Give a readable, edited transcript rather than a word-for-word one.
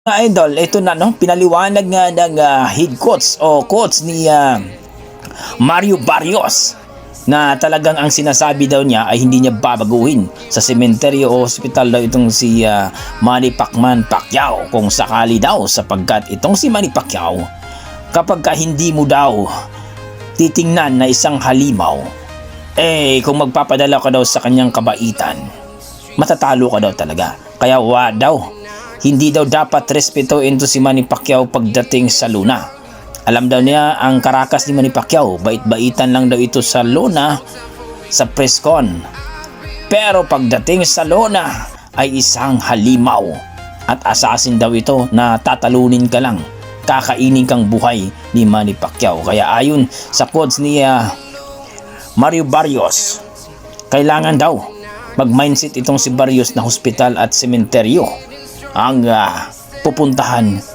Mga idol, ito na no, pinaliwanag nga ng head coach o coach ni Mario Barrios na talagang ang sinasabi daw niya ay hindi niya babaguhin sa sementeryo o hospital daw itong si Manny Pacquiao kung sakali daw, sapagkat itong si Manny Pacquiao kapag hindi mo daw titingnan na isang halimaw, kung magpapadala ka daw sa kanyang kabaitan, matatalo ka daw talaga. Kaya hindi daw dapat respetuhin to si Manny Pacquiao pagdating sa Luna. Alam daw niya ang karakas ni Manny Pacquiao, bait-baitan lang daw ito sa Luna, sa press con. Pero pagdating sa Luna ay isang halimaw at assassin daw ito na tatalunin ka lang, kakainin kang buhay ni Manny Pacquiao. Kaya ayon sa coach ni Mario Barrios, kailangan daw mag-mindset itong si Barrios na hospital at sementeryo ang pupuntahan